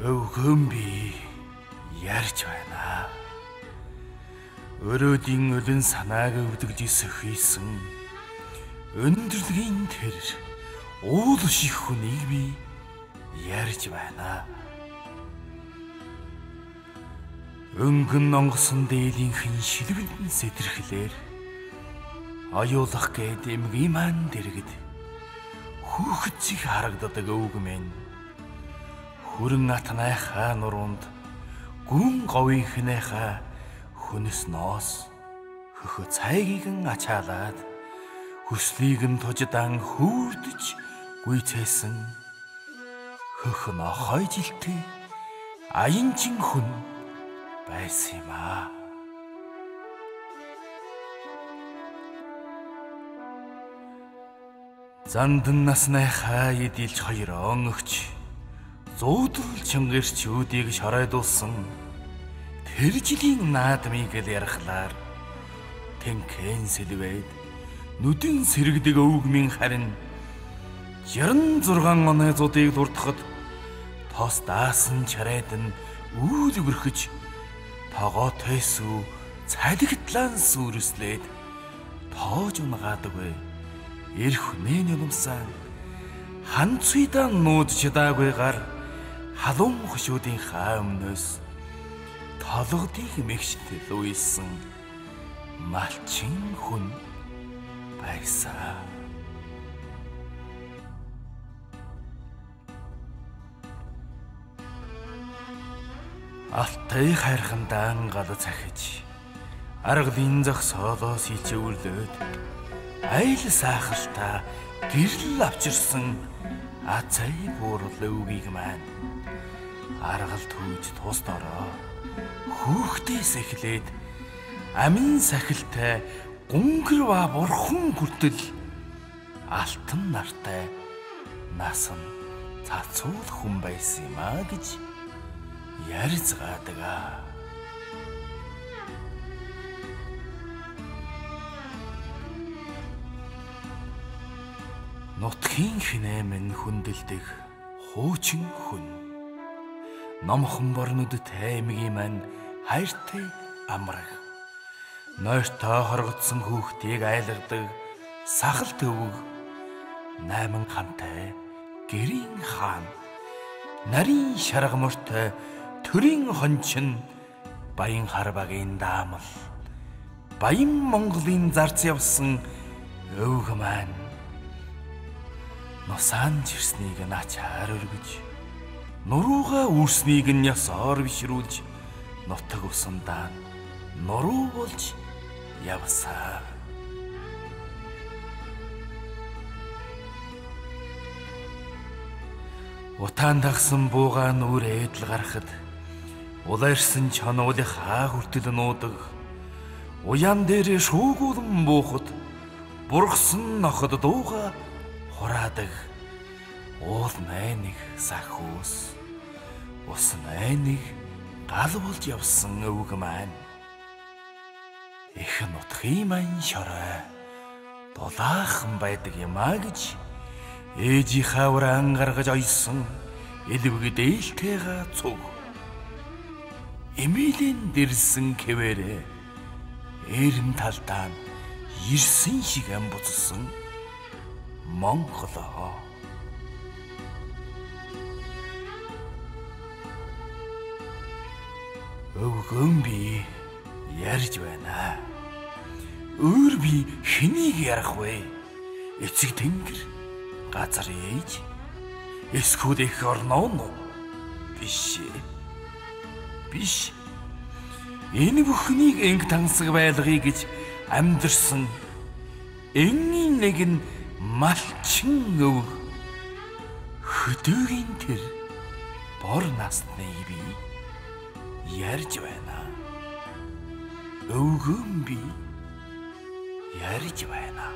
Өвгөн би ярьж байна. Өрөөдийн өлөн санааг өвдөглөж сөхийсэн өндөрлөгийн тэр уул ших хүнийг би ярьж байна. Өнгөн онгосон дээлийнхэн шилбэндэн сэтэрхлээр аюулах гээд эмгий маань дэргэд хүүхэд зих харагдадаг өвгмэн хүрэн атнайхаа нуруунд гүн говийнхнийхаа хүнс ноос хөхө цайгийгэн ачаалаад хүслийг нь туждаан хүүрдэж гүйцээсэн хөхн охой жилтэй аянчин хүн байсан юм аа. Зандан насныхаа эдэлж хоёроо өгч зүүдэл чингэрч үүдийг шоройдуулсан тэр жилийн наадмыг л ярахлаар тэнхэн сэлвэд нүдэн сэрэгдэг өвгмийн харин 66 оны зуудыг дурдахад тос даасан чарайд нь үүд өрхөж тогоо тэсүү цалигтлан сүрслээд тоож унгаадаг эрх хүнэн юмсан ханцуйдаа нууд чадаагүйгээр халуун хөшүүдийн хаа өмнөөс толгодыг мэгштэл уйсан малчин хүн байсан. Алтай хайрхандаан гал цахиж аргалын зогсоолоос ичүүлээд айл саахалтаа гэрэл авчирсан ацай буурал өвгийг маань аргал түүж тус дороо хүүхдээс эхлээд амин сахилтай гүнгэр ба бурхан хүртэл алтан нартай насан цацуул хүн байсан юм а гэж ярьцгаадаг аа. Нутгийн хинэмэн хүндэлдэг хуучин хүн номхон борнодот аймгийн маань хайртай амраг нойртой хоргодсон хүүхдийг айлгадаг сахал төвөг 8 хантай гэрийн хаан нарийн шаргамортой төрийн хончин баян харбагийн даамал баян Монголын зарц явсан өвг маань нусаан жирснийг начаар өргөж нурууга үүрснийг нь ясаар бишрүүлж нутаг усандаа нуруу болж явсаа. Утаан дагсан буугаа нүур эдл гарахад улаарсан чонуулын хаа хүртэл нуудаг уян дээр шүүгүүлэн буухад бургсан ноход дууга хураадаг уул найныг сахуус ус найныг гал болж явсан өвг маань их нутгийн маань шорой дулаахан байдаг юм а гэж ээжийнхаа уран гаргаж ойсон элвэг дээлтэйга цуг эмийлэн дэрсэн хэвээрээ эрен талдаа ирсэн шиг амбуцсан Монголоо. Өвгөн би ярьж байна. Өөр би хэнийг ярах вэ? Эцэг тэнгэр, газар ээж, эсвэл их орноо биш. Биш. Энэ бүхнийг энг тансаг байлгая гэж амьдэрсэн энгийн нэг нь малчин өв хөдөөгийн тэр бор насны би ярьж байна. Өвгөн би ярьж байна.